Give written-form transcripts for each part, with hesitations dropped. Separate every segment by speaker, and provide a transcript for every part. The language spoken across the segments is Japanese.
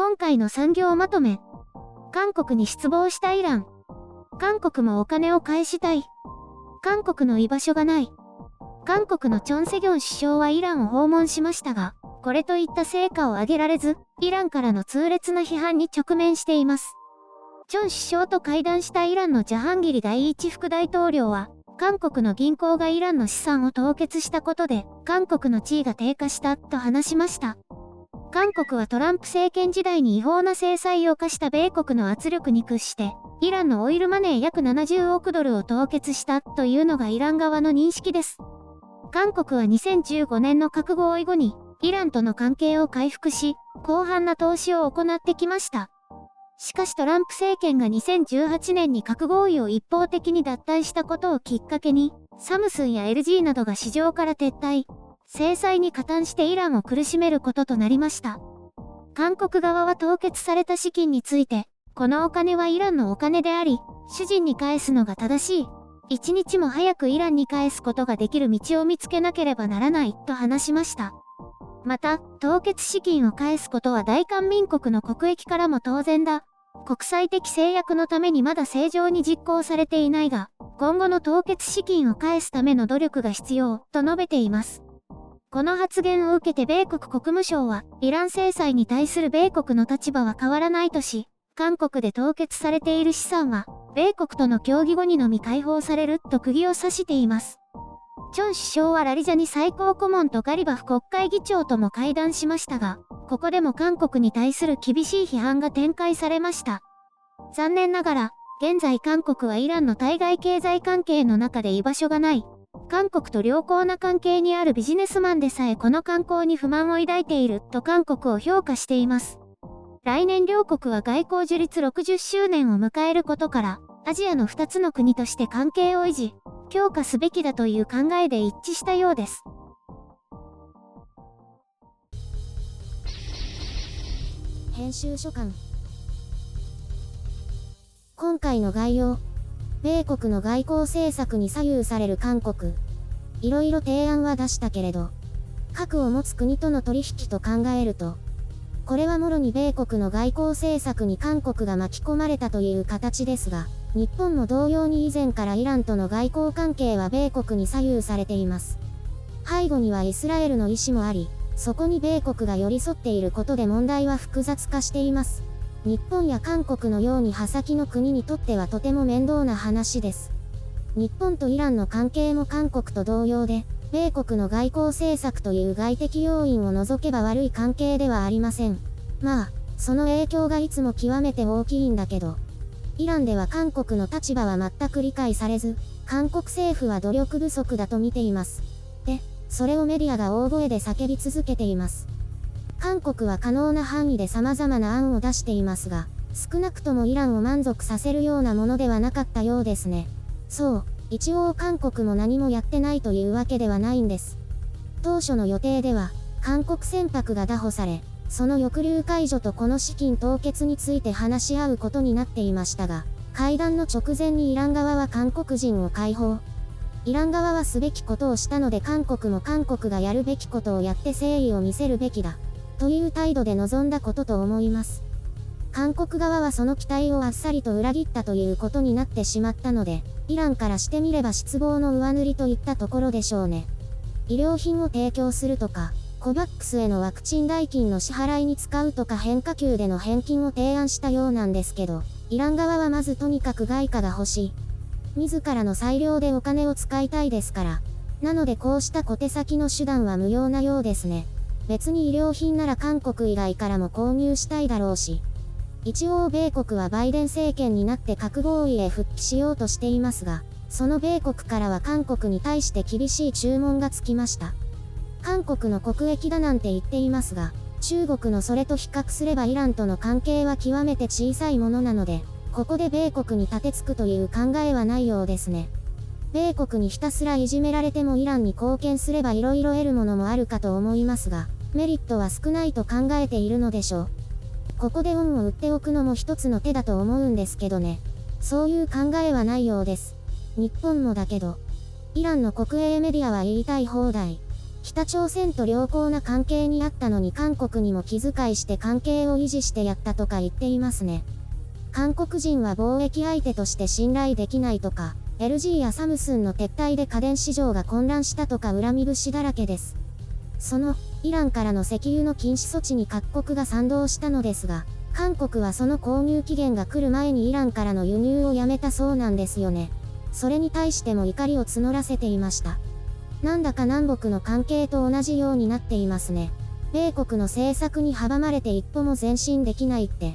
Speaker 1: 今回の産業まとめ。韓国に失望したイラン。韓国もお金を返したい。韓国の居場所がない。韓国のチョン・セギョン首相はイランを訪問しましたが、これといった成果を上げられず、イランからの痛烈な批判に直面しています。チョン首相と会談したイランのジャハンギリ第一副大統領は、韓国の銀行がイランの資産を凍結したことで、韓国の地位が低下したと話しました。韓国はトランプ政権時代に違法な制裁を科した米国の圧力に屈して、イランのオイルマネー約70億ドルを凍結したというのがイラン側の認識です。韓国は2015年の核合意後に、イランとの関係を回復し、広範な投資を行ってきました。しかしトランプ政権が2018年に核合意を一方的に脱退したことをきっかけに、サムスンや LG などが市場から撤退。制裁に加担してイランを苦しめることとなりました。韓国側は凍結された資金について、このお金はイランのお金であり、主人に返すのが正しい。一日も早くイランに返すことができる道を見つけなければならないと話しました。また、凍結資金を返すことは大韓民国の国益からも当然だ。国際的制約のためにまだ正常に実行されていないが、今後の凍結資金を返すための努力が必要と述べています。この発言を受けて米国国務省は、イラン制裁に対する米国の立場は変わらないとし、韓国で凍結されている資産は、米国との協議後にのみ解放されると釘を刺しています。チョン首相はラリジャニ最高顧問とガリバフ国会議長とも会談しましたが、ここでも韓国に対する厳しい批判が展開されました。残念ながら、現在韓国はイランの対外経済関係の中で居場所がない。韓国と良好な関係にあるビジネスマンでさえこの観光に不満を抱いていると韓国を評価しています。来年両国は外交樹立60周年を迎えることから、アジアの2つの国として関係を維持、強化すべきだという考えで一致したようです。編集所感。今回の概要。米国の外交政策に左右される韓国。いろいろ提案は出したけれど、核を持つ国との取引と考えると、これはもろに米国の外交政策に韓国が巻き込まれたという形ですが、日本も同様に以前からイランとの外交関係は米国に左右されています。背後にはイスラエルの意思もあり、そこに米国が寄り添っていることで問題は複雑化しています。日本や韓国のように刃先の国にとってはとても面倒な話です。日本とイランの関係も韓国と同様で、米国の外交政策という外的要因を除けば悪い関係ではありません。まあ、その影響がいつも極めて大きいんだけど、イランでは韓国の立場は全く理解されず、韓国政府は努力不足だと見ています。で、それをメディアが大声で叫び続けています。韓国は可能な範囲で様々な案を出していますが、少なくともイランを満足させるようなものではなかったようですね。そう、一応韓国も何もやってないというわけではないんです。当初の予定では、韓国船舶が拿捕され、その抑留解除とこの資金凍結について話し合うことになっていましたが、会談の直前にイラン側は韓国人を解放。イラン側はすべきことをしたので韓国も韓国がやるべきことをやって誠意を見せるべきだ。という態度で臨んだことと思います。韓国側はその期待をあっさりと裏切ったということになってしまったので、イランからしてみれば失望の上塗りといったところでしょうね。医療品を提供するとか、コバックスへのワクチン代金の支払いに使うとか変化球での返金を提案したようなんですけど、イラン側はまずとにかく外貨が欲しい。自らの裁量でお金を使いたいですから。なのでこうした小手先の手段は無用なようですね。別に医療品なら韓国以外からも購入したいだろうし。一応米国はバイデン政権になって核合意へ復帰しようとしていますが、その米国からは韓国に対して厳しい注文がつきました。韓国の国益だなんて言っていますが、中国のそれと比較すればイランとの関係は極めて小さいものなので、ここで米国に立てつくという考えはないようですね。米国にひたすらいじめられてもイランに貢献すれば色々得るものもあるかと思いますが、メリットは少ないと考えているのでしょう。ここで恩を売っておくのも一つの手だと思うんですけどね。そういう考えはないようです。日本もだけど。イランの国営メディアは言いたい放題。北朝鮮と良好な関係にあったのに韓国にも気遣いして関係を維持してやったとか言っていますね。韓国人は貿易相手として信頼できないとか、LG やサムスンの撤退で家電市場が混乱したとか恨み節だらけです。その、イランからの石油の禁止措置に各国が賛同したのですが、韓国はその購入期限が来る前にイランからの輸入をやめたそうなんですよね。それに対しても怒りを募らせていました。なんだか南北の関係と同じようになっていますね。米国の政策に阻まれて一歩も前進できないって。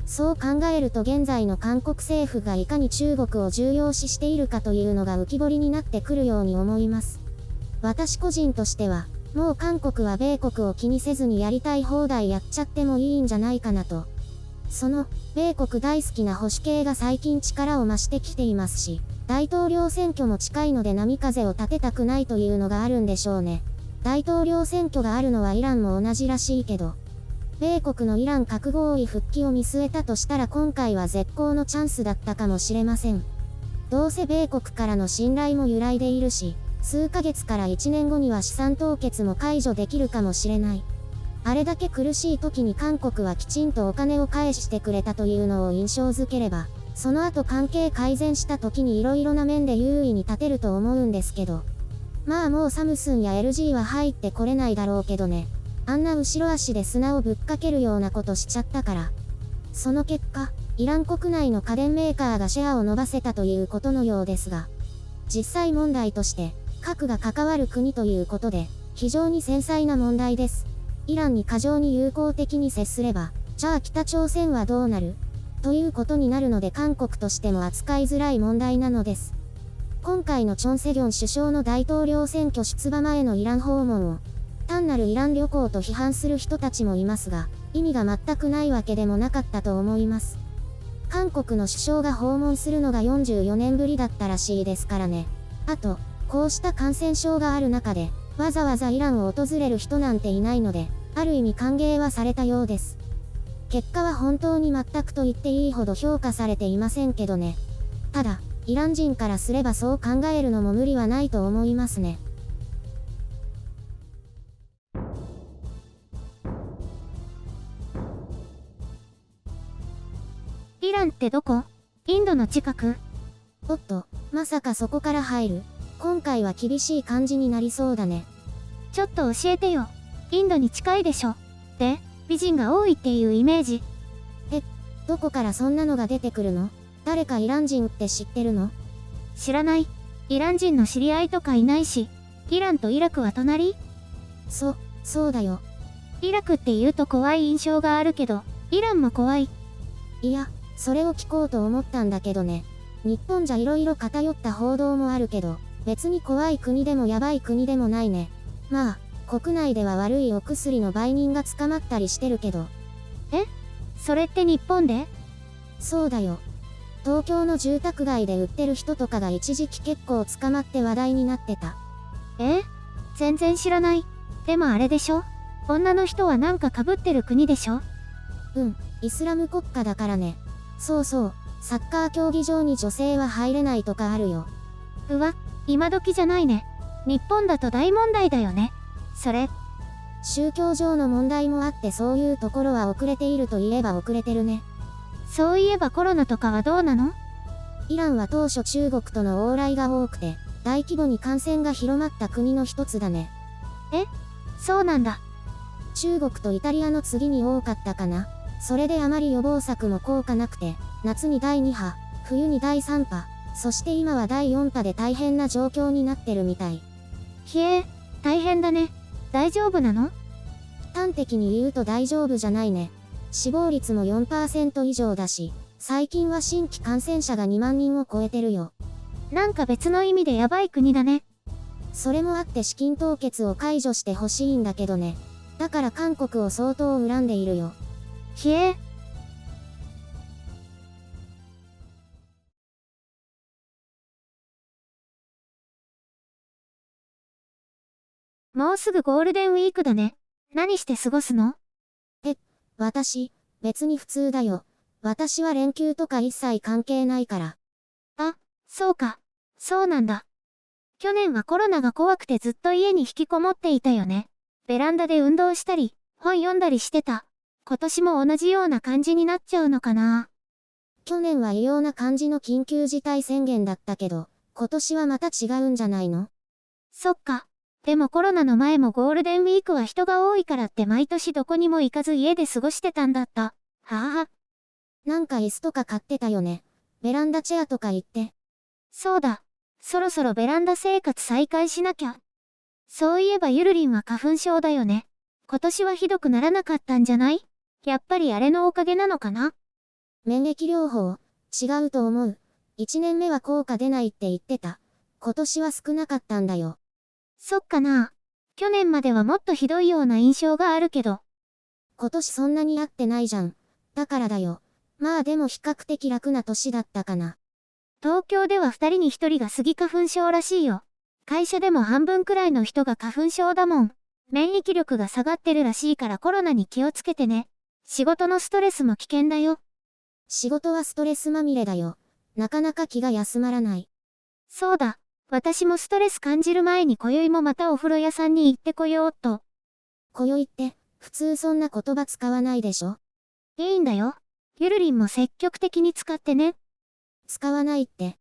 Speaker 1: そう考えると現在の韓国政府がいかに中国を重要視しているかというのが浮き彫りになってくるように思います。私個人としては、もう韓国は米国を気にせずにやりたい放題やっちゃってもいいんじゃないかなと。その、米国大好きな保守系が最近力を増してきていますし、大統領選挙も近いので波風を立てたくないというのがあるんでしょうね。大統領選挙があるのはイランも同じらしいけど、米国のイラン核合意復帰を見据えたとしたら今回は絶好のチャンスだったかもしれません。どうせ米国からの信頼も揺らいでいるし、数ヶ月から1年後には資産凍結も解除できるかもしれない。あれだけ苦しい時に韓国はきちんとお金を返してくれたというのを印象づければ、その後関係改善した時に色々な面で優位に立てると思うんですけど。まあもうサムスンや LG は入ってこれないだろうけどね。あんな後ろ足で砂をぶっかけるようなことしちゃったから。その結果、イラン国内の家電メーカーがシェアを伸ばせたということのようですが、実際問題として、核が関わる国ということで、非常に繊細な問題です。イランに過剰に友好的に接すれば、じゃあ北朝鮮はどうなる？ということになるので韓国としても扱いづらい問題なのです。今回のチョン・セギョン首相の大統領選挙出馬前のイラン訪問を、単なるイラン旅行と批判する人たちもいますが、意味が全くないわけでもなかったと思います。韓国の首相が訪問するのが44年ぶりだったらしいですからね。あと、こうした感染症がある中で、わざわざイランを訪れる人なんていないので、ある意味歓迎はされたようです。結果は本当に全くと言っていいほど評価されていませんけどね。ただ、イラン人からすればそう考えるのも無理はないと思いますね。
Speaker 2: イランってどこ？インドの近く？
Speaker 1: おっと、まさかそこから入る？今回は厳しい感じになりそうだね。
Speaker 2: ちょっと教えてよ。インドに近いでしょ。で、美人が多いっていうイメージ。
Speaker 1: どこからそんなのが出てくるの？誰かイラン人って知ってるの？
Speaker 2: 知らない。イラン人の知り合いとかいないし。イランとイラクは隣？
Speaker 1: そうだよ。
Speaker 2: イラクって言うと怖い印象があるけど、イランも怖い。
Speaker 1: いや、それを聞こうと思ったんだけどね。日本じゃ色々偏った報道もあるけど、別に怖い国でもやばい国でもないね。まあ、国内では悪いお薬の売人が捕まったりしてるけど。
Speaker 2: それって日本で？
Speaker 1: そうだよ。東京の住宅街で売ってる人とかが一時期結構捕まって話題になってた。
Speaker 2: 全然知らない。でもあれでしょ？女の人はなんか被ってる国でしょ？
Speaker 1: イスラム国家だからね。そうそう、サッカー競技場に女性は入れないとかあるよ。
Speaker 2: うわ、今時じゃないね。日本だと大問題だよね。それ。
Speaker 1: 宗教上の問題もあってそういうところは遅れているといえば遅れてるね。
Speaker 2: そういえばコロナとかはどうなの？
Speaker 1: イランは当初中国との往来が多くて、大規模に感染が広まった国の一つだね。
Speaker 2: そうなんだ。
Speaker 1: 中国とイタリアの次に多かったかな。それであまり予防策も効果なくて、夏に第2波、冬に第3波、そして今は第4波で大変な状況になってるみたい。
Speaker 2: 大変だね。大丈夫なの？
Speaker 1: 端的に言うと大丈夫じゃないね。死亡率も 4% 以上だし、最近は新規感染者が2万人を超えてるよ。
Speaker 2: なんか別の意味でやばい国だね。
Speaker 1: それもあって資金凍結を解除してほしいんだけどね。だから韓国を相当恨んでいるよ。
Speaker 2: もうすぐゴールデンウィークだね。何して過ごすの？
Speaker 1: 私、別に普通だよ。私は連休とか一切関係ないから。
Speaker 2: そうか。そうなんだ。去年はコロナが怖くてずっと家に引きこもっていたよね。ベランダで運動したり、本読んだりしてた。今年も同じような感じになっちゃうのかな。
Speaker 1: 去年は異様な感じの緊急事態宣言だったけど、今年はまた違うんじゃないの？
Speaker 2: そっか。でもコロナの前もゴールデンウィークは人が多いからって毎年どこにも行かず家で過ごしてたんだった。はあ。
Speaker 1: なんか椅子とか買ってたよね。ベランダチェアとか言って。
Speaker 2: そうだ。そろそろベランダ生活再開しなきゃ。そういえばゆるりんは花粉症だよね。今年はひどくならなかったんじゃない？やっぱりあれのおかげなのかな？
Speaker 1: 免疫療法、違うと思う。1年目は効果出ないって言ってた。今年は少なかったんだよ。
Speaker 2: そっかな。去年まではもっとひどいような印象があるけど。
Speaker 1: 今年そんなに会ってないじゃん。だからだよ。まあでも比較的楽な年だったかな。
Speaker 2: 東京では2人に1人がスギ花粉症らしいよ。会社でも半分くらいの人が花粉症だもん。免疫力が下がってるらしいからコロナに気をつけてね。仕事のストレスも危険だよ。
Speaker 1: 仕事はストレスまみれだよ。なかなか気が休まらない。
Speaker 2: そうだ。私もストレス感じる前に今宵もまたお風呂屋さんに行ってこようっと。
Speaker 1: 今宵って、普通そんな言葉使わないでしょ？
Speaker 2: いいんだよ。ゆるりんも積極的に使ってね。
Speaker 1: 使わないって。